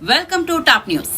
Welcome to top news.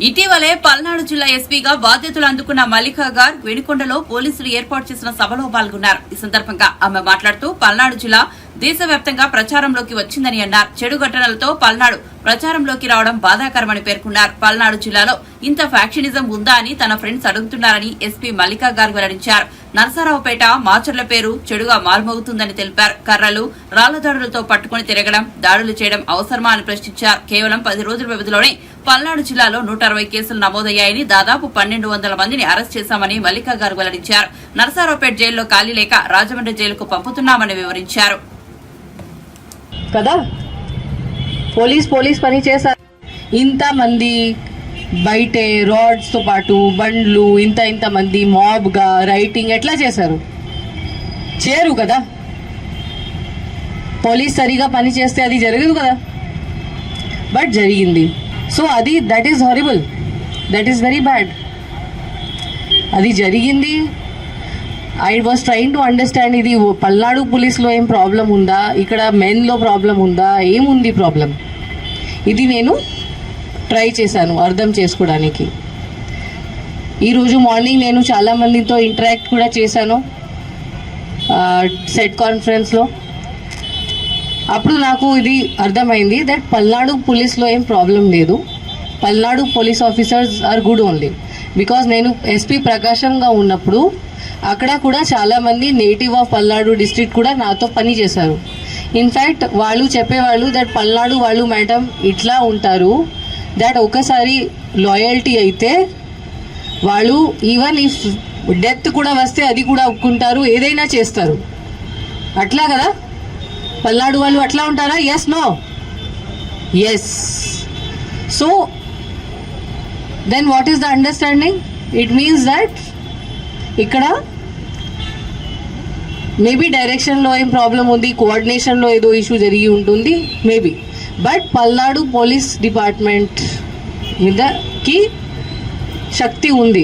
ఇటీవలే పల్నాడు జిల్లా ఎస్పీగా బాధ్యతలు అందుకున్న మల్లికా గార్ వెనుకొండలో పోలీసులు ఏర్పాటు చేసిన సభలో పాల్గొన్నారు. ఈ సందర్భంగా ఆమె మాట్లాడుతూ పల్నాడు జిల్లా దేశవ్యాప్తంగా ప్రచారంలోకి వచ్చిందని అన్నారు. చెడు ఘటనలతో పల్నాడు ప్రచారంలోకి రావడం బాధాకరమని పేర్కొన్నారు. పల్నాడు జిల్లాలో ఇంత ఫ్యాక్షనిజం ఉందా అని తన ఫ్రెండ్స్ అడుగుతున్నారని ఎస్పీ మల్లికా గార్ వెల్లడించారు. నరసరావుపేట మాచర్ల పేరు చెడుగా మారుమోగుతుందని తెలిపారు. కర్రలు రాళ్ల దాడులతో పట్టుకుని తిరగడం, దాడులు చేయడం అవసరమా అని ప్రశ్నించారు. కేవలం 10 రోజుల వ్యవధిలోనే పల్నాడు జిల్లాలో 160 కేసులు నమోదయ్యాయని, దాదాపు 1200 మందిని అరెస్ట్ చేశామని మల్లికా గారు వెల్లడించారు. నరసరావుపేట జైల్లో ఖాళీ లేక రాజమండ్రి జైలుకు పంపుతున్నామని వివరించారు. కదా పోలీస్ పని చేశారు. ఇంతమంది బయటే రాడ్స్ తో పాటు బండ్లు ఇంత మంది మాబ్ గా రైటింగ్ ఎట్లా చేశారు? చేయరు కదా. పోలీస్ సరిగా పని చేస్తే అది జరగదు కదా, బట్ జరిగింది. సో అది that is horrible, that is very bad. అది జరిగింది. I was trying to understand, ఇది పల్నాడు పోలీస్లో ఏం ప్రాబ్లం ఉందా, ఇక్కడ మెన్లో ప్రాబ్లం ఉందా, ఏముంది ప్రాబ్లం, ఇది నేను ట్రై చేశాను అర్థం చేసుకోవడానికి. ఈరోజు మార్నింగ్ నేను చాలామందితో ఇంటరాక్ట్ కూడా చేశాను సెట్ కాన్ఫరెన్స్లో. అప్పుడు నాకు ఇది అర్థమైంది దట్ పల్నాడు పోలీస్లో ఏం ప్రాబ్లం లేదు, Palnadu police officers are good only. Because నేను ఎస్పీ ప్రకాశంగా ఉన్నప్పుడు అక్కడ కూడా చాలామంది నేటివ్ ఆఫ్ పల్నాడు డిస్ట్రిక్ట్ కూడా నాతో పని చేశారు. ఇన్ఫ్యాక్ట్ వాళ్ళు చెప్పేవాళ్ళు దట్ పల్నాడు వాళ్ళు మేడం ఇట్లా ఉంటారు, దట్ ఒకసారి లాయల్టీ అయితే వాళ్ళు ఈవెన్ ఇఫ్ డెత్ కూడా వస్తే అది కూడా ఒప్పుకుంటారు, ఏదైనా చేస్తారు. అట్లా కదా పల్నాడు వాళ్ళు అట్లా ఉంటారా? Yes, no, yes. So then what is the understanding? It means that ఇక్కడ మేబీ డైరెక్షన్లో ఏం ప్రాబ్లం ఉంది, కోఆర్డినేషన్లో ఏదో ఇష్యూ జరిగి ఉంటుంది maybe, but Palnadu police department మీదకి శక్తి ఉంది.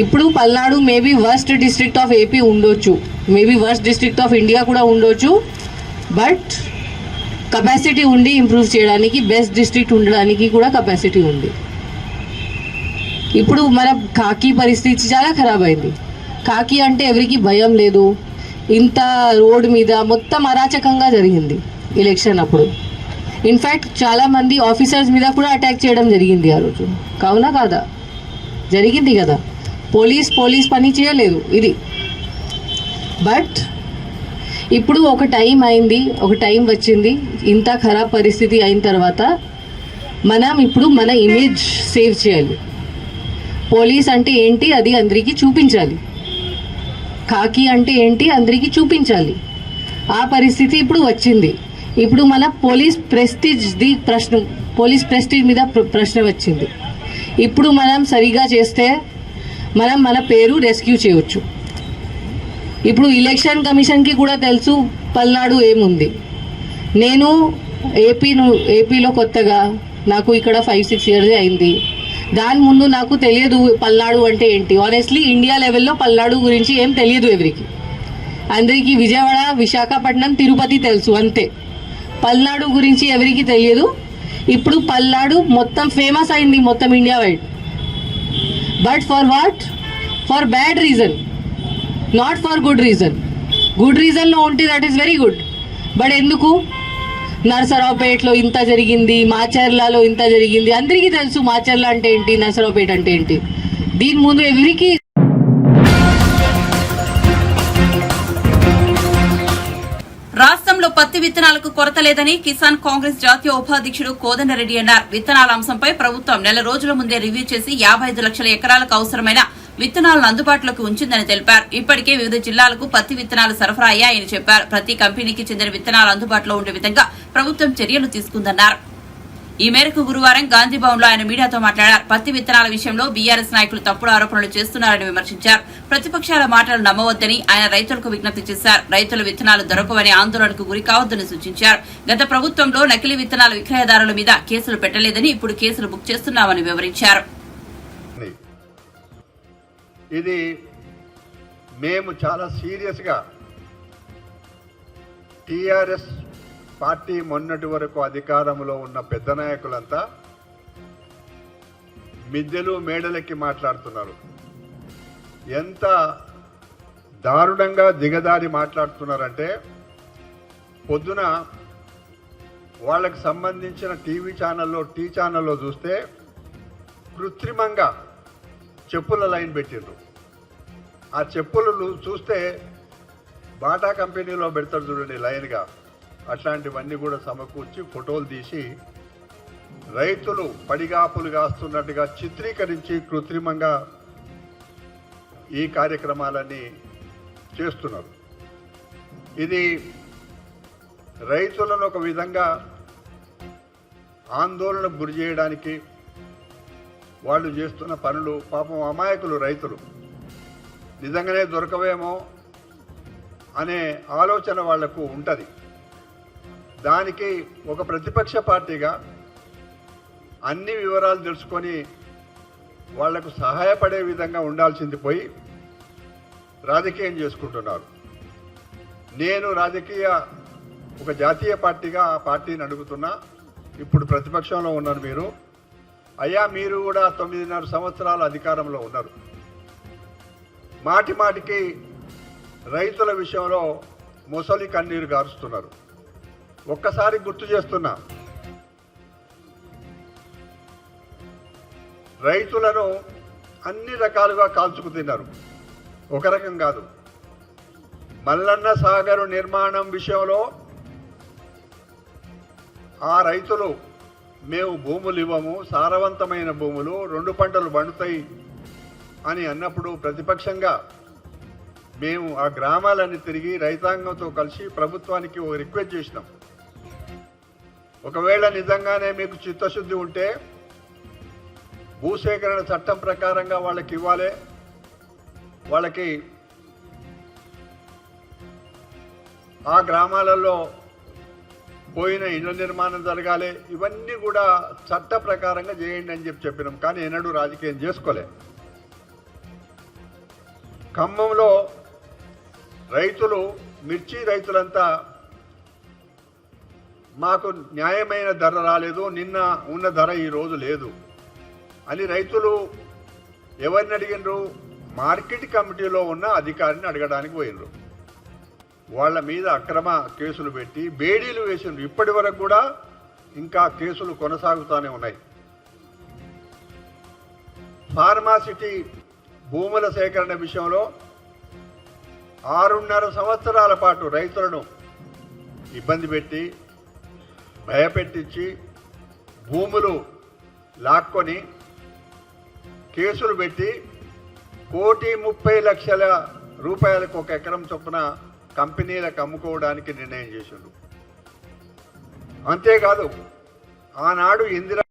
ఇప్పుడు Palnadu maybe worst district of AP ఉండొచ్చు, maybe worst district of India కూడా ఉండొచ్చు, బట్ కెపాసిటీ ఉండి ఇంప్రూవ్ చేయడానికి, బెస్ట్ డిస్ట్రిక్ట్ ఉండడానికి కూడా కెపాసిటీ ఉంది. ఇప్పుడు మన కాకి పరిస్థితి చాలా ఖరాబ్ అయింది. కాకి అంటే ఎవరికి భయం లేదు. ఇంత రోడ్ మీద మొత్తం అరాచకంగా జరిగింది ఎలక్షన్ అప్పుడు. ఇన్ఫ్యాక్ట్ చాలామంది ఆఫీసర్స్ మీద కూడా అటాక్ చేయడం జరిగింది ఆ రోజు. కావునా కాదా? జరిగింది కదా. పోలీస్ పని చేయలేదు ఇది. బట్ ఇప్పుడు ఒక టైం అయింది, ఒక టైం వచ్చింది. ఇంత ఖరాబ్ పరిస్థితి అయిన తర్వాత మనం ఇప్పుడు మన ఇమేజ్ సేవ్ చేయాలి. పోలీస్ అంటే ఏంటి అది అందరికీ చూపించాలి, కాకి అంటే ఏంటి అందరికీ చూపించాలి. ఆ పరిస్థితి ఇప్పుడు వచ్చింది. ఇప్పుడు మన పోలీస్ ప్రెస్టీజ్ మీద ప్రశ్న వచ్చింది. ఇప్పుడు మనం సరిగా చేస్తే మనం మన పేరు రెస్క్యూ చేయవచ్చు. ఇప్పుడు ఎలక్షన్ కమిషన్కి కూడా తెలుసు పల్నాడు ఏముంది. నేను ఏపీలో కొత్తగా, నాకు ఇక్కడ 5-6 ఇయర్స్ అయింది. దాని ముందు నాకు తెలియదు పల్నాడు అంటే ఏంటి. ఆనెస్ట్లీ ఇండియా లెవెల్లో పల్నాడు గురించి ఏం తెలియదు ఎవరికి. అందరికీ విజయవాడ, విశాఖపట్నం, తిరుపతి తెలుసు అంతే. పల్నాడు గురించి ఎవరికి తెలియదు. ఇప్పుడు పల్నాడు మొత్తం ఫేమస్ అయింది మొత్తం India wide. But for what? For bad reason, not for good reason. Good రీజన్లో ఉంటే that is very good. But ఎందుకు నరసరావుపేటలో ఇంత జరిగింది, మాచర్లలో ఇంత జరిగింది, అందరికీ తెలుసు మాచర్ల అంటే ఏంటి, నరసరావుపేట అంటే ఏంటి. దీని ముందు ఎవరికి రాష్ట్రంలో పత్తి విత్తనాలకు కొరత లేదని కిసాన్ కాంగ్రెస్ జాతీయ ఉపాధ్యక్షుడు కోదండరెడ్డి అన్నారు. విత్తనాల అంశంపై ప్రభుత్వం నెల రోజుల ముందే రివ్యూ చేసి 55 లక్షల ఎకరాలకు అవసరమైన విత్తనాలను అందుబాటులోకి ఉంచిందని తెలిపారు. ఇప్పటికే వివిధ జిల్లాలకు పత్తి విత్తనాలు సరఫరా అయ్యాయని చెప్పారు. ప్రతి కంపెనీకి చెందిన విత్తనాలు అందుబాటులో ఉండే విధంగా ప్రభుత్వం చర్యలు తీసుకుందన్నారు. ఈ మేరకు గురువారం గాంధీభవన్లో ఆయన మీడియాతో మాట్లాడారు. పత్తి విత్తనాల విషయంలో బీఆర్ఎస్ నాయకులు తప్పుడు ఆరోపణలు చేస్తున్నారని విమర్శించారు. ప్రతిపక్షాల మాటలు నమ్మవద్దని ఆయన రైతులకు విజ్ఞప్తి చేశారు. రైతుల విత్తనాలు దొరకవని ఆందోళనకు గురి కావద్దని సూచించారు. గత ప్రభుత్వంలో నకిలీ విత్తనాల విక్రయదారుల మీద కేసులు పెట్టలేదని, ఇప్పుడు కేసులు బుక్ చేస్తున్నామని వివరించారు. ఇది మేము చాలా సీరియస్గా టీఆర్ఎస్ పార్టీ మొన్నటి వరకు అధికారంలో ఉన్న పెద్ద నాయకులంతా మిద్దెలు మేడలెక్కి మాట్లాడుతున్నారు. ఎంత దారుణంగా దిగదారి మాట్లాడుతున్నారంటే పొద్దున వాళ్ళకి సంబంధించిన టీవీ ఛానల్లో చూస్తే కృత్రిమంగా చెప్పుల లైన్ పెట్టిండ్రు. ఆ చెప్పులు చూస్తే బాటా కంపెనీలో పెడతారు చూడండి లైన్గా, అట్లాంటివన్నీ కూడా సమకూర్చి ఫోటోలు తీసి రైతులు పడిగాపులు కాస్తున్నట్టుగా చిత్రీకరించి కృత్రిమంగా ఈ కార్యక్రమాలన్నీ చేస్తున్నారు. ఇది రైతులను ఒక విధంగా ఆందోళనకు గురి చేయడానికి వాళ్ళు చేస్తున్న పనులు. పాపం అమాయకులు రైతులు, నిజంగానే దొరకవేమో అనే ఆలోచన వాళ్లకు ఉంటుంది. దానికి ఒక ప్రతిపక్ష పార్టీగా అన్ని వివరాలు తెలుసుకొని వాళ్లకు సహాయపడే విధంగా ఉండాల్సింది పోయి రాజకీయం చేసుకుంటున్నారు. నేను ఒక జాతీయ పార్టీగా ఆ పార్టీని అడుగుతున్నా, ఇప్పుడు ప్రతిపక్షంలో ఉన్నారు మీరు, అయ్యా మీరు కూడా 9.5 సంవత్సరాల అధికారంలో ఉన్నారు. మాటికి రైతుల విషయంలో మొసలి కన్నీరు గారుస్తున్నారు. ఒక్కసారి గుర్తు చేస్తున్నా, రైతులను అన్ని రకాలుగా కాల్చుకు తిన్నారు. ఒక రకం కాదు. మల్లన్న సాగరు నిర్మాణం విషయంలో ఆ రైతులు మేము భూములు ఇవ్వము, సారవంతమైన భూములు 2 పంటలు పండుతాయి అని అన్నప్పుడు ప్రతిపక్షంగా మేము ఆ గ్రామాలన్నీ తిరిగి రైతాంగంతో కలిసి ప్రభుత్వానికి ఒక రిక్వెస్ట్ చేసినాం. ఒకవేళ నిజంగానే మీకు చిత్తశుద్ధి ఉంటే భూసేకరణ చట్టం ప్రకారంగా వాళ్ళకి ఇవ్వాలి, వాళ్ళకి ఆ గ్రామాలలో పోయిన ఇళ్ల నిర్మాణం జరగాలి, ఇవన్నీ కూడా చట్ట ప్రకారంగా చేయండి అని చెప్పినాం. కానీ ఎన్నడూ రాజకీయం చేసుకోలే. ఖమ్మంలో రైతులు, మిర్చి రైతులంతా మాకు న్యాయమైన ధర రాలేదు, నిన్న ఉన్న ధర ఈరోజు లేదు అని రైతులు ఎవరిని అడిగినరు? మార్కెట్ కమిటీలో ఉన్న అధికారిని అడగడానికి పోయినరు. వాళ్ళ మీద అక్రమ కేసులు పెట్టి బేడీలు వేసిండ్రు. ఇప్పటి వరకు కూడా ఇంకా కేసులు కొనసాగుతూనే ఉన్నాయి. ఫార్మాసిటీ భూముల సేకరణ విషయంలో 6.5 సంవత్సరాల పాటు రైతులను ఇబ్బంది పెట్టి భయపెట్టించి భూములు లాక్కొని కేసులు పెట్టి 1,30,00,000 రూపాయలకు ఒక ఎకరం చొప్పున కంపెనీలకు అమ్ముకోవడానికి నిర్ణయం చేశారు. అంతేకాదు ఆనాడు ఇందిరా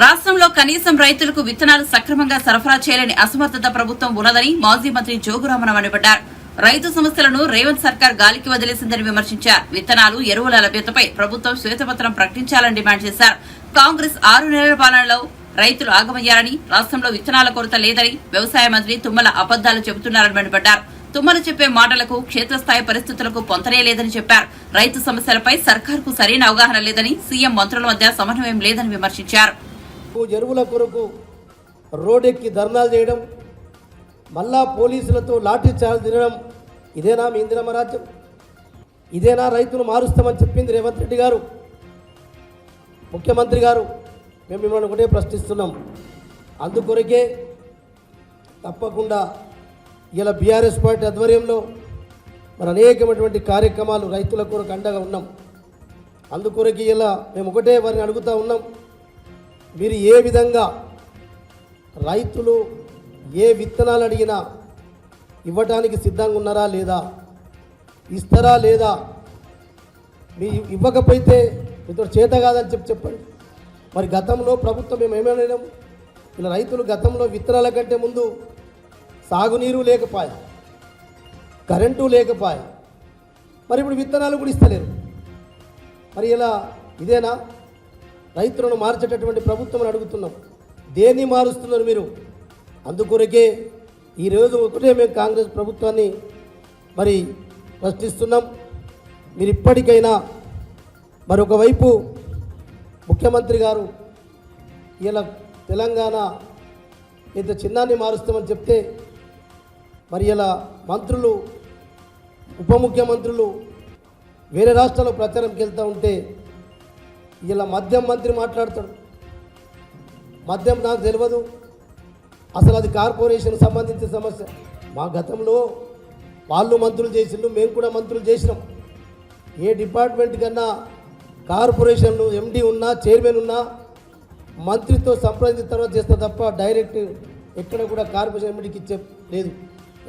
రాష్ట్రంలో కనీసం రైతులకు విత్తనాలు సక్రమంగా సరఫరా చేయలేని అసమర్థత ప్రభుత్వం ఉన్నదని మాజీ మంత్రి జోగురామన్ మండిపడ్డారు. రైతు సమస్యలను రేవంత్ సర్కార్ గాలికి వదిలేసిందని విమర్శించారు. విత్తనాలు, ఎరువుల లభ్యతపై ప్రభుత్వం శ్వేతపత్రం ప్రకటించాలని డిమాండ్ చేశారు. కాంగ్రెస్ 6 నెలల పాలనలో రైతులు ఆగమయ్యారని, రాష్ట్రంలో విత్తనాల కొరత లేదని వ్యవసాయ మంత్రి తుమ్మల అబద్దాలు చెబుతున్నారని మండిపడ్డారు. తుమ్మల చెప్పే మాటలకు క్షేత్రస్థాయి పరిస్థితులకు పొంతనే లేదని చెప్పారు. రైతు సమస్యలపై సర్కార్కు సరైన అవగాహన లేదని, సీఎం మంత్రుల మధ్య సమన్వయం లేదని విమర్శించారు. ఎరువుల కొరకు రోడ్డెక్కి ధర్నాలు చేయడం, మళ్ళా పోలీసులతో లాఠీ చార్జ్ తినడం, ఇదేనా మీ ఇందిరమ్మ రాజ్యం? ఇదేనా రైతులు మారుస్తామని చెప్పింది రేవంత్ రెడ్డి గారు, ముఖ్యమంత్రి గారు? మేము మిమ్మల్ని ఒకటే ప్రశ్నిస్తున్నాం. అందుకొరకే తప్పకుండా ఇలా బీఆర్ఎస్ పార్టీ ఆధ్వర్యంలో మరి అనేకమైనటువంటి కార్యక్రమాలు రైతుల కొరకు అండగా ఉన్నాం. అందుకొరకు ఇలా మేము ఒకటే వారిని అడుగుతూ ఉన్నాం, మీరు ఏ విధంగా రైతులు ఏ విత్తనాలు అడిగినా ఇవ్వటానికి సిద్ధంగా ఉన్నారా లేదా, ఇస్తారా లేదా? మీ ఇవ్వకపోతే మీతో చేత కాదని చెప్పండి. మరి గతంలో ప్రభుత్వం మేము ఏమైనాం, ఇలా రైతులు గతంలో విత్తనాల కంటే ముందు సాగునీరు లేకపోయా, కరెంటు లేకపోయా, మరి ఇప్పుడు విత్తనాలు కూడా ఇస్తలేరు. మరి ఇలా ఇదేనా రైతులను మార్చేటటువంటి ప్రభుత్వం అడుగుతున్నాం? దేన్ని మారుస్తున్నారు మీరు? అందుకొరకే ఈరోజు ఒకటే మేము కాంగ్రెస్ ప్రభుత్వాన్ని మరి ప్రశ్నిస్తున్నాం. మీరు ఇప్పటికైనా మరొకవైపు ముఖ్యమంత్రి గారు ఇలా తెలంగాణ ఇంత చిన్నాన్ని మారుస్తామని చెప్తే మరి ఇలా మంత్రులు ఉప ముఖ్యమంత్రులు వేరే రాష్ట్రాల్లో ప్రచారంకి వెళ్తూ ఉంటే ఇలా మద్యం మంత్రి మాట్లాడతాడు. మద్యం నాకు తెలియదు, అసలు అది కార్పొరేషన్ సంబంధించిన సమస్య. మా గతంలో వాళ్ళు మంత్రులు చేసిండ్రు, మేము కూడా మంత్రులు చేసినాం. ఏ డిపార్ట్మెంట్ కన్నా కార్పొరేషన్లు ఎండీ ఉన్నా చైర్మన్ ఉన్నా మంత్రితో సంప్రదించిన తర్వాత చేస్తా తప్ప డైరెక్ట్ ఎక్కడ కూడా కార్పొరేషన్ ఎండీకి ఇచ్చే లేదు.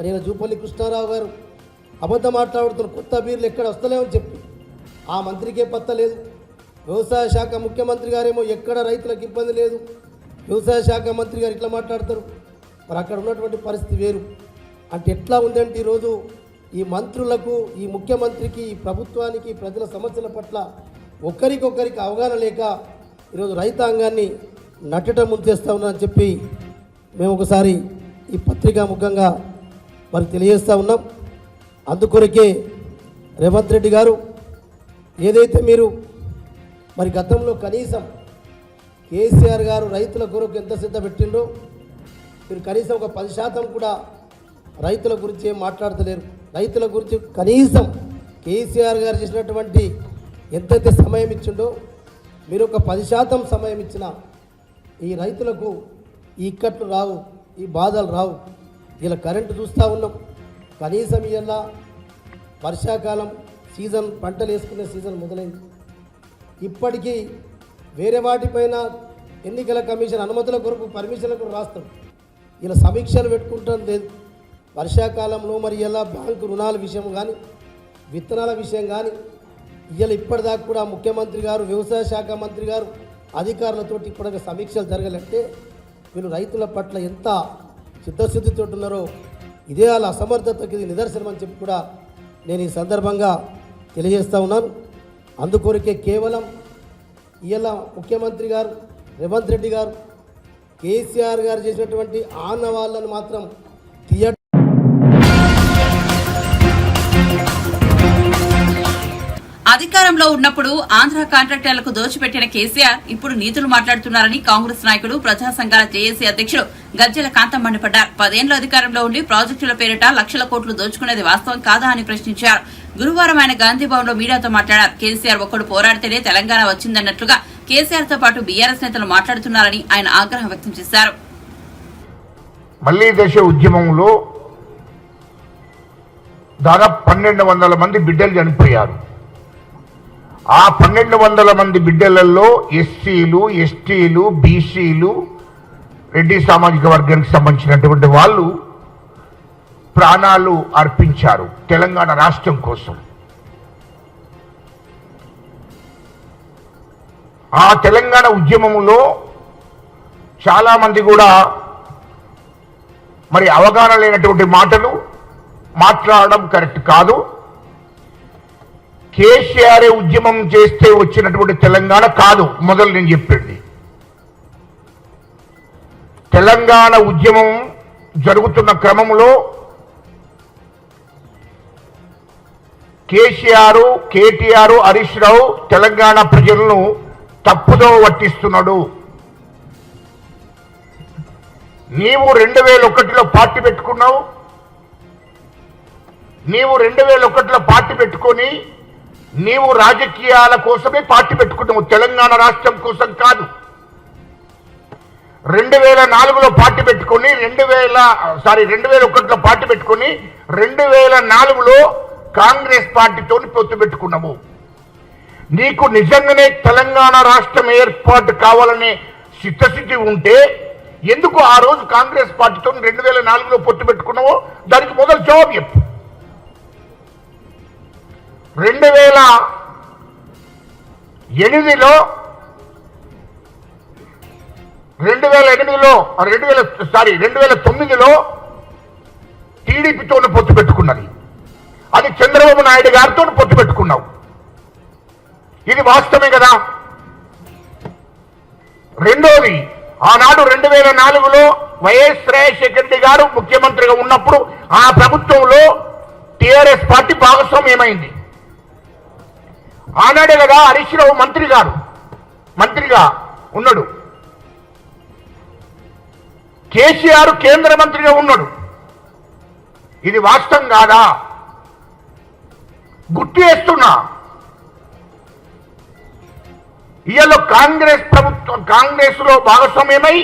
నేను జూపల్లి కృష్ణారావు గారు అబద్ధం మాట్లాడుతున్నారు, కొత్త బీర్లు ఎక్కడ వస్తలేమని చెప్పి ఆ మంత్రికే పత్త లేదు. వ్యవసాయ శాఖ ముఖ్యమంత్రి గారేమో ఎక్కడ రైతులకు ఇబ్బంది లేదు, వ్యవసాయ శాఖ మంత్రి గారు ఇట్లా మాట్లాడతారు. మరి అక్కడ ఉన్నటువంటి పరిస్థితి వేరు. అంటే ఎట్లా ఉందంటే ఈరోజు ఈ మంత్రులకు, ఈ ముఖ్యమంత్రికి, ఈ ప్రభుత్వానికి, ప్రజల సమస్యల పట్ల ఒకరికొకరికి అవగాహన లేక ఈరోజు రైతాంగాన్ని నట్టడం ముంచేస్తూ ఉన్నారని చెప్పి మేము ఒకసారి ఈ పత్రికా ముఖంగా మరి తెలియజేస్తూ ఉన్నాం. అందుకొరకే రేవంత్ రెడ్డి గారు ఏదైతే మీరు మరి గతంలో కనీసం కేసీఆర్ గారు రైతుల కొరకు ఎంత శ్రద్ధ పెట్టిండ్రో మీరు కనీసం ఒక 10% కూడా రైతుల గురించి ఏం మాట్లాడతలేరు. రైతుల గురించి కనీసం కేసీఆర్ గారు చేసినటువంటి ఎంతైతే సమయం ఇచ్చిండో మీరు ఒక 10% సమయం ఇచ్చిన ఈ రైతులకు ఈ ఇక్కట్లు రావు, ఈ బాధలు రావు. ఇలా కరెంటు చూస్తూ ఉన్నాం. కనీసం ఇలా వర్షాకాలం సీజన్, పంటలు వేసుకునే సీజన్ మొదలైంది. ఇప్పటికీ వేరే వాటిపైన ఎన్నికల కమిషన్ అనుమతుల కొరకు పర్మిషన్ల కొరకు రాస్తాం. ఇలా సమీక్షలు పెట్టుకుంటాం లేదు. వర్షాకాలంలో మరి ఇలా బ్యాంకు రుణాల విషయం కానీ, విత్తనాల విషయం కానీ ఇలా ఇప్పటిదాకా కూడా ముఖ్యమంత్రి గారు, వ్యవసాయ శాఖ మంత్రి గారు అధికారులతో ఇప్పటికే సమీక్షలు జరగాలంటే వీళ్ళు రైతుల పట్ల ఎంత చిత్తశుద్ధితో ఉన్నారో ఇదే వాళ్ళ అసమర్థతకి ఇది నిదర్శనం అని చెప్పి కూడా నేను ఈ సందర్భంగా తెలియజేస్తూ ఉన్నాను. అందుకొరకే కేవలం ఇలా ముఖ్యమంత్రి గారు రేవంత్ రెడ్డి గారు కేసీఆర్ గారు చేసినటువంటి ఆనవాళ్ళను మాత్రం తీయ అధికారంలో ఉన్నప్పుడు ఆంధ్ర కాంట్రాక్టర్లకు దోచిపెట్టిన కేసీఆర్ ఇప్పుడు నీతులు మాట్లాడుతున్నారని కాంగ్రెస్ నాయకుడు ప్రజా సంఘాల జేఏసీ అధ్యక్షుడు గజ్జెల కాంతం మండిపడ్డారు. 10 ఏళ్ల అధికారంలో ఉండి ప్రాజెక్టుల పేరిట లక్షల కోట్లు దోచుకునేది వాస్తవం కాదా అని ప్రశ్నించారు. గురువారం ఆయన గాంధీభవన్ లో మీడియాతో మాట్లాడారు. కేసీఆర్ ఒక్కడు పోరాడితేనే తెలంగాణ వచ్చిందన్నట్లుగా కేసీఆర్ తో పాటు బీఆర్ఎస్ నేతలు మాట్లాడుతున్నారని ఆయన ఆగ్రహం వ్యక్తం చేశారు. మళ్లీ దేశ ఉద్యమంలో దాదాపు 1200 మంది బిడ్డలు చనిపోయారు. ఆ 1200 మంది బిడ్డలలో ఎస్సీలు, ఎస్టీలు, బీసీలు, రెడ్డి సామాజిక వర్గానికి సంబంధించినటువంటి వాళ్ళు ప్రాణాలు అర్పించారు తెలంగాణ రాష్ట్రం కోసం. ఆ తెలంగాణ ఉద్యమంలో చాలా మంది కూడా మరి అవగాహన లేనటువంటి మాటలు మాట్లాడడం కరెక్ట్ కాదు. కేసీఆర్ ఉద్యమం చేస్తే వచ్చినటువంటి తెలంగాణ కాదు. మొదలు నేను చెప్పింది తెలంగాణ ఉద్యమం జరుగుతున్న క్రమంలో కేసీఆర్, కేటీఆర్, హరీష్ రావు తెలంగాణ ప్రజలను తప్పుదో పట్టిస్తున్నాడు. నీవు 2001లో పార్టీ పెట్టుకున్నావు. నీవు 2001లో పార్టీ పెట్టుకొని నీవు రాజకీయాల కోసమే పార్టీ పెట్టుకున్నావు, తెలంగాణ రాష్ట్రం కోసం కాదు. 2004లో పార్టీ పెట్టుకొని 2001లో పార్టీ పెట్టుకొని 2004లో కాంగ్రెస్ పార్టీతో పొత్తు పెట్టుకున్నాము. నీకు నిజంగానే తెలంగాణ రాష్ట్రం ఏర్పాటు కావాలనే చిత్తశుద్ధి ఉంటే ఎందుకు ఆ రోజు కాంగ్రెస్ పార్టీతో 2004లో పొత్తు పెట్టుకున్నావో దానికి మొదలు జవాబు చెప్పు. 2009లో టీడీపీతో పొత్తు పెట్టుకున్నది. అది చంద్రబాబు నాయుడు గారితో పొత్తు పెట్టుకున్నావు. ఇది వాస్తవమే కదా. రెండోది, ఆనాడు 2004లో వైఎస్ రాజశేఖర రెడ్డి గారు ముఖ్యమంత్రిగా ఉన్నప్పుడు ఆ ప్రభుత్వంలో టీఆర్ఎస్ పార్టీ భాగస్వామ్యమైంది. ఆనాడే కదా హరీష్ రావు మంత్రిగా ఉన్నాడు, కేసీఆర్ కేంద్ర మంత్రిగా ఉన్నాడు. ఇది వాస్తవం కాదా? గుర్తు చేస్తున్నా. ఇవాళ కాంగ్రెస్ లో భాగస్వామ్యమై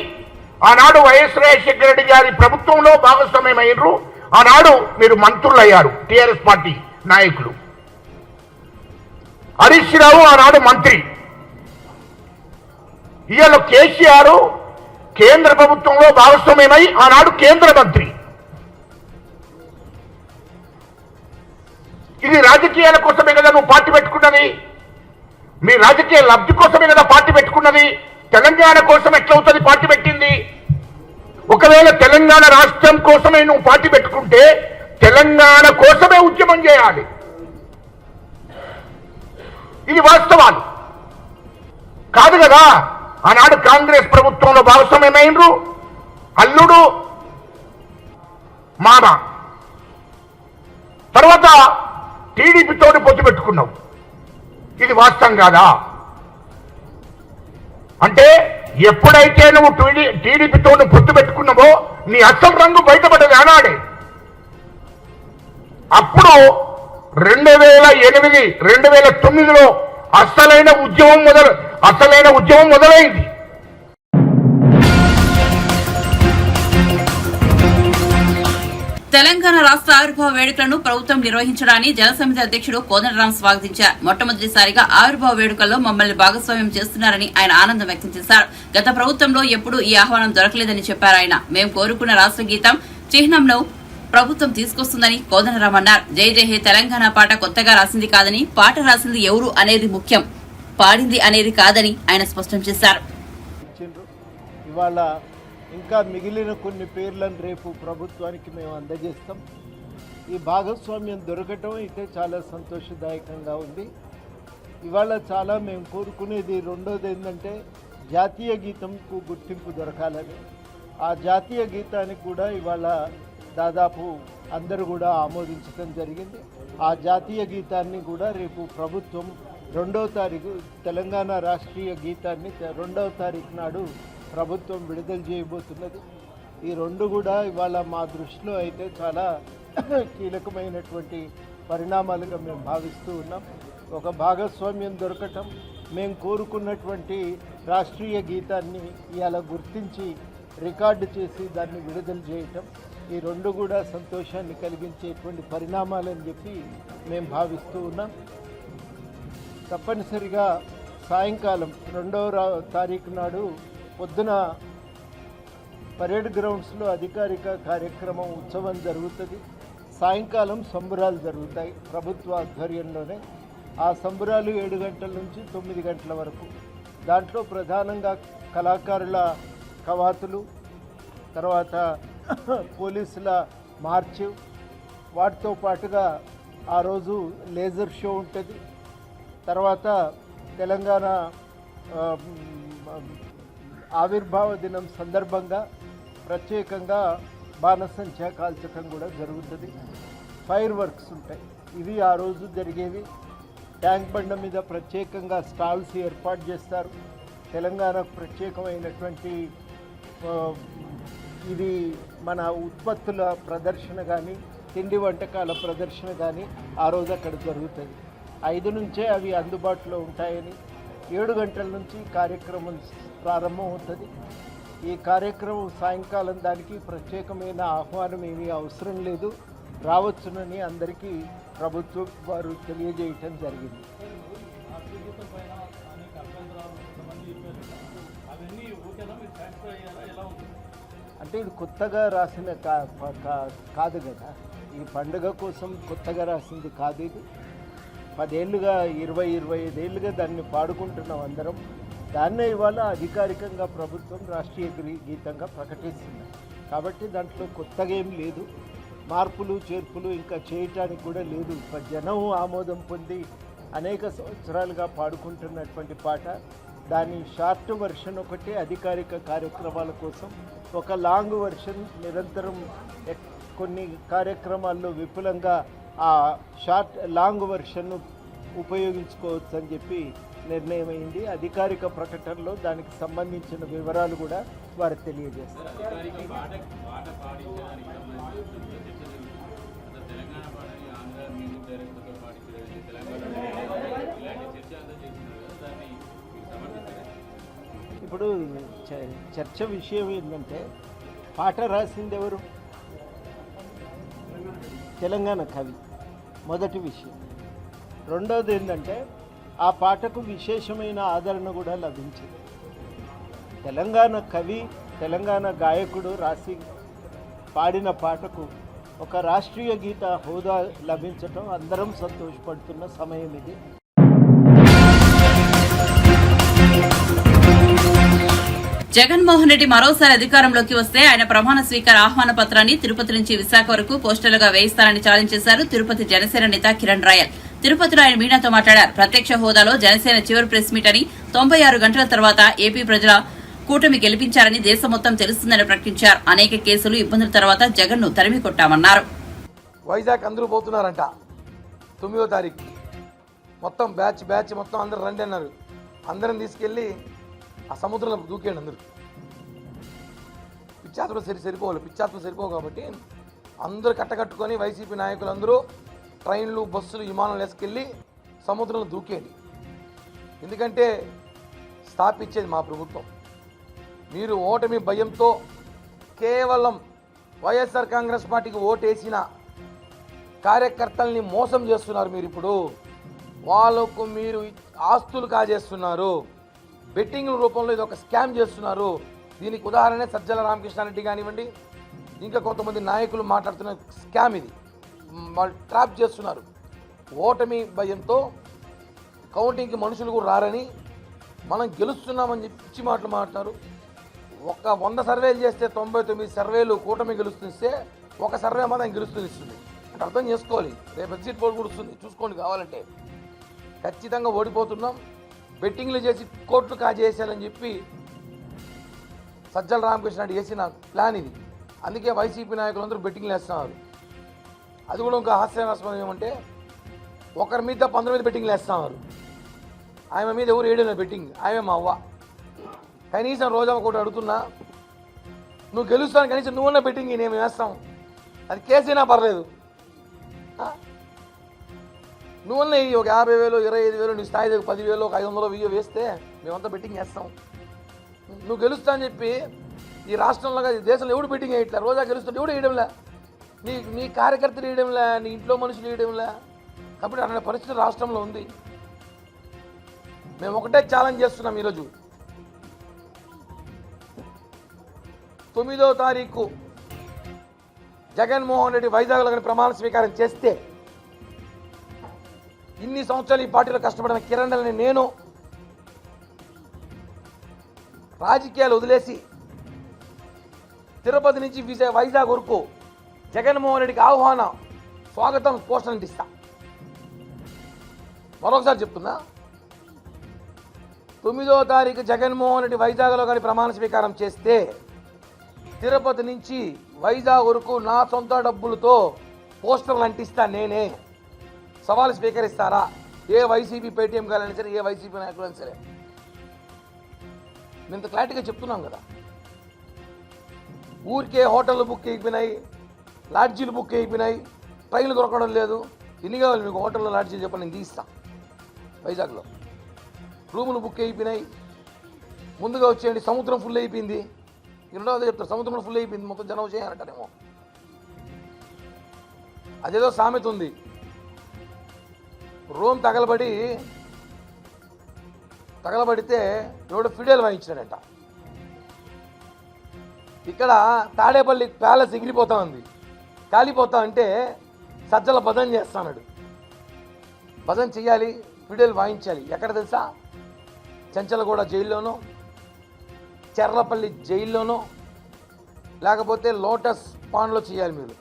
ఆనాడు వైఎస్ రాజశేఖర రెడ్డి గారి ప్రభుత్వంలో భాగస్వామ్యమైనరు. ఆనాడు మీరు మంత్రులు అయ్యారు, టీఆర్ఎస్ పార్టీ నాయకులు. హరీష్ రావు ఆనాడు మంత్రి. ఇవాళ కేసీఆర్ కేంద్ర ప్రభుత్వంలో భాగస్వామ్యమై ఆనాడు కేంద్ర మంత్రి. ఇది రాజకీయాల కోసమే కదా నువ్వు పార్టీ పెట్టుకున్నది, మీ రాజకీయ లబ్ధి కోసమే కదా పార్టీ పెట్టుకున్నది. తెలంగాణ కోసం ఎట్లవుతుంది పార్టీ పెట్టింది? ఒకవేళ తెలంగాణ రాష్ట్రం కోసమే నువ్వు పార్టీ పెట్టుకుంటే తెలంగాణ కోసమే ఉద్యమం చేయాలి. ఇది వాస్తవాలు కాదు కదా. ఆనాడు కాంగ్రెస్ ప్రభుత్వంలో భాగస్వామ్యమైనరు, అల్లుడు మామ. తర్వాత టీడీపీతో పొత్తు పెట్టుకున్నావు. ఇది వాస్తవం కాదా? అంటే ఎప్పుడైతే నువ్వు టీడీపీతో పొత్తు పెట్టుకున్నావో నీ అసలు రంగు బయటపడ్డది ఆనాడే. అప్పుడు 2008, 2009లో అసలైన ఉద్యమం మొదలైంది. తెలంగాణ రాష్ట్ర ఆవిర్భావ వేడుకలను ప్రభుత్వం నిర్వహించడాన్ని జనసమితి అధ్యక్షుడు కోదండరాం స్వాగతించారు. మొట్టమొదటిసారిగా ఆవిర్భావ వేడుకల్లో మమ్మల్ని భాగస్వామ్యం చేస్తున్నారని ఆయన ఆనందం వ్యక్తం చేశారు. గత ప్రభుత్వంలో ఎప్పుడూ ఈ ఆహ్వానం దొరకలేదని చెప్పారు ఆయన. మేము కోరుకున్న రాష్ట్ర గీతం చిహ్నంలో ప్రభుత్వం తీసుకొస్తుందని కోదండరాం అన్నారు. జై జై హే తెలంగాణ పాట కొత్తగా రాసింది కాదని, పాట రాసింది ఎవరు అనేది ముఖ్యం, పాడింది అనేది కాదని ఆయన స్పష్టం చేశారు. ఇవాళ ఇంకా మిగిలిన కొన్ని పేర్లను రేపు ప్రభుత్వానికి మేము అందజేస్తాం. ఈ భాగస్వామ్యం దొరకటం అయితే చాలా సంతోషదాయకంగా ఉంది. ఇవాళ చాలా మేము కోరుకునేది రెండోది ఏంటంటే జాతీయ గీతంకు గుర్తింపు దొరకాలని. ఆ జాతీయ గీతానికి కూడా ఇవాళ దాదాపు అందరూ కూడా ఆమోదించడం జరిగింది. ఆ జాతీయ గీతాన్ని కూడా రేపు ప్రభుత్వం 2వ తారీఖు తెలంగాణ రాష్ట్రీయ గీతాన్ని 2వ తారీఖు నాడు ప్రభుత్వం విడుదల చేయబోతున్నది. ఈ రెండు కూడా ఇవాళ మా దృష్టిలో అయితే చాలా కీలకమైనటువంటి పరిణామాలుగా మేము భావిస్తూ ఉన్నాం. ఒక భాగస్వామ్యం దొరకటం, మేము కోరుకున్నటువంటి రాష్ట్రీయ గీతాన్ని ఇవాళ గుర్తించి రికార్డు చేసి దాన్ని విడుదల చేయటం, ఈ రెండు కూడా సంతోషాన్ని కలిగించేటువంటి పరిణామాలని చెప్పి మేము భావిస్తూ ఉన్నాం. తప్పనిసరిగా సాయంకాలం 2వ తారీఖు నాడు పొద్దున పరేడ్ గ్రౌండ్స్లో అధికారిక కార్యక్రమం ఉత్సవం జరుగుతుంది. సాయంకాలం సంబురాలు జరుగుతాయి ప్రభుత్వ ఆధ్వర్యంలోనే. ఆ సంబురాలు 7 గంటల నుంచి 9 గంటల వరకు. దాంట్లో ప్రధానంగా కళాకారుల కవాతులు, తర్వాత పోలీసుల మార్చు, వాటితో పాటుగా ఆ రోజు లేజర్ షో ఉంటుంది. తర్వాత తెలంగాణ ఆవిర్భావ దినం సందర్భంగా ప్రత్యేకంగా బాణసంచా కాల్చటం కూడా జరుగుతుంది. ఫైర్ వర్క్స్ ఉంటాయి, ఇవి ఆ రోజు జరిగేవి. ట్యాంక్ బండ మీద ప్రత్యేకంగా స్టాల్స్ ఏర్పాటు చేస్తారు. తెలంగాణకు ప్రత్యేకమైనటువంటి ఇది మన ఉత్పత్తుల ప్రదర్శన కానీ, తిండి వంటకాల ప్రదర్శన కానీ ఆ రోజు అక్కడ జరుగుతుంది. 5 నుంచే అవి అందుబాటులో ఉంటాయని, 7 గంటల నుంచి కార్యక్రమం ప్రారంభం అవుతుంది. ఈ కార్యక్రమం సాయంకాలం దానికి ప్రత్యేకమైన ఆహ్వానం ఏమీ అవసరం లేదు, రావచ్చునని అందరికీ ప్రభుత్వం వారు తెలియజేయటం జరిగింది. అంటే ఇది కొత్తగా రాసిన కాదు కదా, ఈ పండుగ కోసం కొత్తగా రాసింది కాదు. ఇది 10 ఏళ్ళుగా 20-25 ఏళ్ళుగా దాన్ని పాడుకుంటున్నాం అందరం. దాన్నే ఇవాళ అధికారికంగా ప్రభుత్వం రాష్ట్రీయ గీతంగా ప్రకటిస్తుంది. కాబట్టి దాంట్లో కొత్తగా ఏం లేదు, మార్పులు చేర్పులు ఇంకా చేయటానికి కూడా లేదు. జనం ఆమోదం పొంది అనేక సంవత్సరాలుగా పాడుకుంటున్నటువంటి పాట. దాని షార్ట్ వర్షన్ ఒకటి అధికారిక కార్యక్రమాల కోసం, ఒక లాంగ్ వర్షన్ నిరంతరం కొన్ని కార్యక్రమాల్లో విపులంగా ఆ లాంగ్ వర్షన్ను ఉపయోగించుకోవచ్చు అని చెప్పి నిర్ణయం అయింది. అధికారిక ప్రకటనలో దానికి సంబంధించిన వివరాలు కూడా వారు తెలియజేస్తారు. ఇప్పుడు చర్చ విషయం ఏంటంటే పాట రాసింది ఎవరు? తెలంగాణ కవి. మొదటి విషయం. రెండవది ఏంటంటే ఆ పాటకు విశేషమైన ఆదరణ కూడా లభించింది. తెలంగాణ కవి, తెలంగాణ గాయకుడు రాసి పాడిన పాటకు ఒక రాష్ట్రీయ గీత హోదా లభించటం అందరం సంతోషపడుతున్న సమయం ఇది. జగన్మోహన్ రెడ్డి మరోసారి అధికారంలోకి వస్తే ఆయన ప్రమాణ స్వీకార ఆహ్వాన పత్రాన్ని తిరుపతి నుంచి విశాఖ వరకు పోస్టర్లుగా వేయిస్తారని ఛాలెంజ్ చేశారు తిరుపతి జనసేన నేత కిరణ్ రాయల్. తిరుపతిలో ఆయన మీడియాతో మాట్లాడారు. ప్రత్యక్ష హోదాలో జనసేన చివరి ప్రెస్ మీట్ అని, 96 గంటల తర్వాత ఏపీ ప్రజల కూటమి గెలిపించారని దేశం మొత్తం తెలుస్తుందని ప్రకటించారు. అనేక కేసులు, ఇబ్బందుల తర్వాత జగన్ ను తరిమి కొట్టామన్నారు. వైజాగ్ అందరూ పోతున్నారంట 9వ తారీఖు. మొత్తం బ్యాచ్ మొత్తం అందరూ రండి అన్నారు. అందరం తీసుకెళ్ళి ఆ సముద్రంలో దూకేయండి అందరూ. పిచ్చాత్తులు సరిపోవు కాబట్టి అందరూ కట్టకట్టుకొని వైసీపీ నాయకులందరూ ట్రైన్లు, బస్సులు, విమానాలు వేసుకెళ్ళి సముద్రంలో దూకేయండి. ఎందుకంటే స్థాపించేది మా ప్రభుత్వం. మీరు ఓటమి భయంతో కేవలం వైఎస్ఆర్ కాంగ్రెస్ పార్టీకి ఓటేసిన కార్యకర్తల్ని మోసం చేస్తున్నారు. మీరు ఇప్పుడు వాళ్ళకు మీరు ఆస్తులు కాజేస్తున్నారు. బెట్టింగ్ల రూపంలో ఇది ఒక స్కామ్ చేస్తున్నారు. దీనికి ఉదాహరణ సజ్జల రామకృష్ణారెడ్డి కానివ్వండి, ఇంకా కొంతమంది నాయకులు మాట్లాడుతున్న స్కామ్ ఇది. వాళ్ళు ట్రాప్ చేస్తున్నారు. ఓటమి భయంతో కౌంటింగ్కి మనుషులు కూడా రారని, మనం గెలుస్తున్నామని చెప్పి పిచ్చి మాటలు మాట్లాడతారు. ఒక 100 సర్వేలు చేస్తే 99 సర్వేలు కూటమి గెలుస్తుంది, ఒక సర్వే మాత్రం గెలుస్తుంది అంటే అర్థం చేసుకోవాలి. రేపు ఎగ్జిట్ పోల్ కూడా వస్తుంది, చూసుకోండి కావాలంటే. ఖచ్చితంగా ఓడిపోతున్నాం. బెట్టింగ్లు చేసి కోట్లు కాజేసాలని చెప్పి సజ్జల రామకృష్ణ వేసిన ప్లాన్ ఇది. అందుకే వైసీపీ నాయకులందరూ బెట్టింగ్లు వేస్తున్నారు. అది కూడా ఇంకా హాస్యాస్పదం ఏమంటే, ఒకరి మీద 15 మీద బెట్టింగ్లు వేస్తున్నారు. ఆమె మీద ఎవరు వేయడం లేదు బెట్టింగ్, ఆమె మా అవ్వ. కనీసం రోజా ఒకటి అడుగుతున్నా, నువ్వు గెలుస్తాను కనీసం నువ్వున్న బెట్టింగ్ నేను వేస్తాం, అది కేసైనా పర్లేదు. నువ్వున్న ఒక 50,000, 25,000, నీ స్థాయి 10,000, 500, 1000 వేస్తే మేమంతా బెట్టింగ్ వేస్తాం. నువ్వు గెలుస్తా అని చెప్పి ఈ రాష్ట్రంలో దేశంలో ఎవడు బెట్టింగ్ వేయట్లే. రోజా గెలుస్తుంటే ఎవడు వేయడంలే, నీ కార్యకర్తలు వేయడంలే, నీ ఇంట్లో మనుషులు వేయడంలే. కాబట్టి అనే పరిస్థితి రాష్ట్రంలో ఉంది. మేము ఒకటే ఛాలెంజ్ చేస్తున్నాం. ఈరోజు 9వ తారీఖు జగన్మోహన్ రెడ్డి వైజాగ్లో కానీ ప్రమాణ స్వీకారం చేస్తే, ఇన్ని సంవత్సరాలు ఈ పార్టీలో కష్టపడిన కిరణ్ అని నేను రాజకీయాలు వదిలేసి తిరుపతి నుంచి వైజాగ్ వరకు జగన్మోహన్ రెడ్డికి ఆహ్వానం, స్వాగతం పోస్టర్ అంటిస్తా. మరొకసారి చెప్తున్నా, 9వ తారీఖు జగన్మోహన్ రెడ్డి వైజాగ్లో కానీ ప్రమాణ స్వీకారం చేస్తే, తిరుపతి నుంచి వైజాగ్ వరకు నా సొంత డబ్బులతో పోస్టర్లు అంటిస్తా నేనే. సవాలు స్వీకరిస్తారా? ఏ వైసీపీ పేటీఎం కాలైనా సరే, ఏ వైసీపీ నాయకులైనా సరే. మేము ఇంత క్లారిటీగా చెప్తున్నాం కదా. ఊరికే హోటళ్ళు బుక్ అయిపోయినాయి, లాడ్జీలు బుక్ అయిపోయినాయి, ట్రైన్లు దొరకడం లేదు. ఎన్ని కావాలి మీకు హోటల్లో, లాడ్జీలు చెప్పండి, నేను తీస్తా. వైజాగ్లో రూములు బుక్ అయిపోయినాయి, ముందుగా వచ్చేయండి. సముద్రం ఫుల్ అయిపోయింది. రెండవది చెప్తారు, సముద్రంలో ఫుల్ అయిపోయింది, మొత్తం జనం చేయాలంటారేమో. అదేదో సామెత ఉంది, రోమ్ తగలబడితే ఎవడో ఫిడేల్ వాయించాడంట. ఇక్కడ తాడేపల్లి ప్యాలెస్ ఎగిరిపోతా ఉంది, కాలిపోతా అంటే సజ్జల భజన చేస్తున్నాడు. భజన చెయ్యాలి, ఫిడేల్ వాయించాలి. ఎక్కడ తెలుసా? చెంచలగూడ జైల్లోనో, చెర్లపల్లి జైల్లోనో, లేకపోతే లోటస్ పాండ్లో చేయాలి. మీరు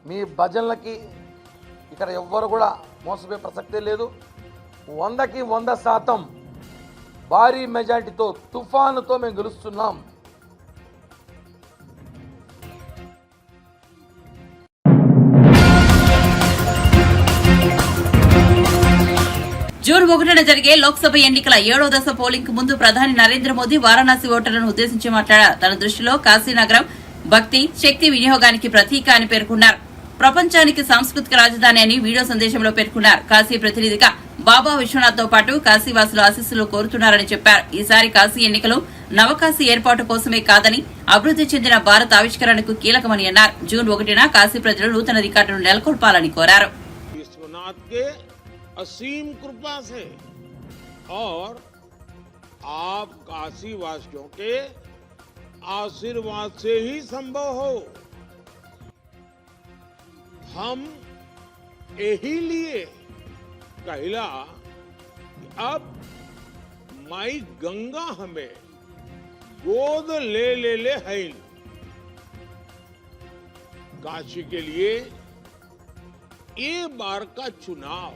మీ భజనలకి ఇక్కడ ఎవ్వరు కూడా మోసపోయే ప్రసక్తే లేదు. 100కి 100% భారీ మెజార్టీతో, తుఫానుతో మేము గెలుస్తున్నాం. జూన్ 1న జరిగే లోక్సభ ఎన్నికల 7వ దశ పోలింగ్ కు ముందు ప్రధాని నరేంద్ర మోదీ వారణాసి ఓటర్లను ఉద్దేశించి మాట్లాడారు. తన దృష్టిలో కాశీనగరం భక్తి, శక్తి వినియోగానికి ప్రతీక అని పేర్కొన్నారు. ప్రపంచానికి సాంస్కృతిక రాజధాని అని వీడియో సందేశంలో పేర్కొన్నారు. కాశీ ప్రతినిధిగా బాబా విశ్వనాథ్ తో పాటు కాశీవాసులు ఆశీస్సులు కోరుతున్నారని చెప్పారు. ఈసారి కాశీ ఎన్నికలు నవకాశీ ఏర్పాటు కోసమే కాదని అభివృద్ది చెందిన భారత్ ఆవిష్కరణకు కీలకమని అన్నారు. జూన్ 1న కాశీ ప్రజలు నూతన రికార్డును నెలకొల్పాలని కోరారు. विश्वनाथ के असीम कृपा से और आप काशी वासियों के आशीर्वाद से ही संभव हो। हम यही लिए कहला कि अब माई गंगा हमें गोद ले ले ले है। काशी के लिए ये बार का चुनाव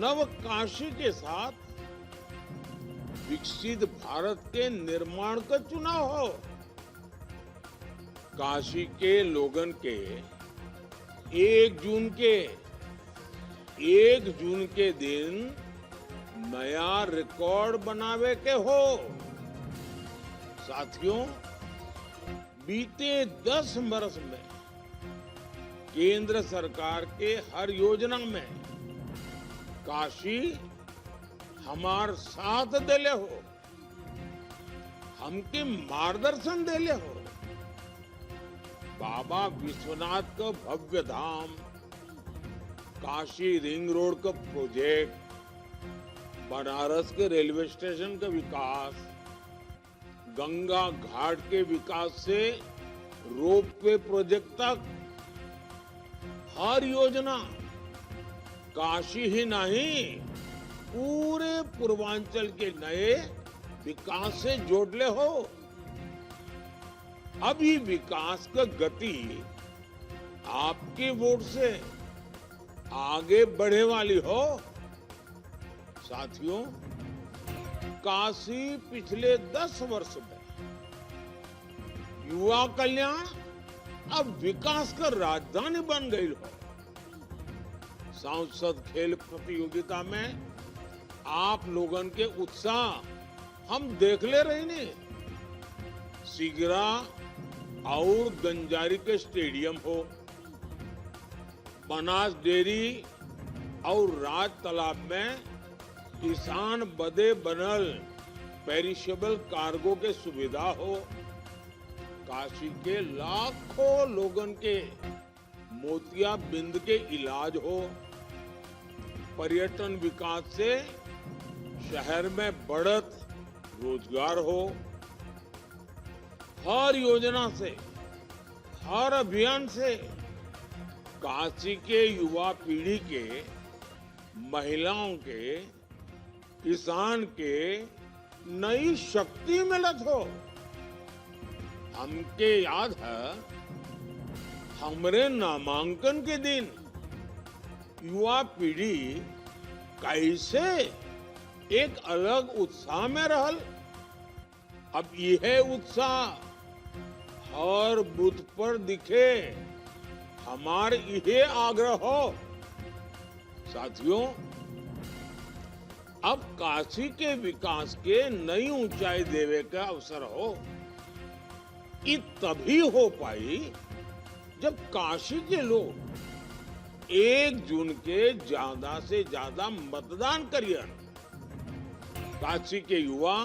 नव काशी के साथ विकसित भारत के निर्माण का चुनाव हो। काशी के लोगन के 1 जून के दिन नया रिकॉर्ड बनावे के हो। साथियों, बीते 10 वर्ष में केंद्र सरकार के हर योजना में काशी हमार साथ देले हो, हमके मार्गदर्शन देले हो। बाबा विश्वनाथ का भव्य धाम, काशी रिंग रोड का प्रोजेक्ट, बनारस के रेलवे स्टेशन का विकास, गंगा घाट के विकास से रोपवे प्रोजेक्ट तक हर योजना काशी ही नहीं पूरे पूर्वांचल के नए विकास से जोड़ले हो। अब ये विकास का गति आपके वोट से आगे बढ़े वाली हो। साथियों, काशी पिछले 10 वर्ष में युवा कल्याण अब विकास का राजधानी बन गई हो। सांसद खेल प्रतियोगिता में आप लोगन के उत्साह हम देख ले रहे ने। सिगरा और गंजारी के स्टेडियम हो, बनास डेयरी और राज तालाब में किसान बदे बनल पेरिशेबल कार्गो के सुविधा हो, काशी के लाखों लोगन के मोतियाबिंद के इलाज हो, पर्यटन विकास से शहर में बढ़त रोजगार हो। हर योजना से, हर अभियान से काशी के युवा पीढ़ी के, महिलाओं के, किसान के नई शक्ति मिलत हो। हमके याद है हमरे नामांकन के दिन युवा पीढ़ी कैसे एक अलग उत्साह में रहल। अब यह उत्साह हर बूथ पर दिखे, हमार यह आग्रह हो। साथियों, अब काशी के विकास के नई ऊंचाई देवे का अवसर हो। ये तभी हो पाई जब काशी के लोग 1 जून के ज्यादा से ज्यादा मतदान करिए। काशी के युवा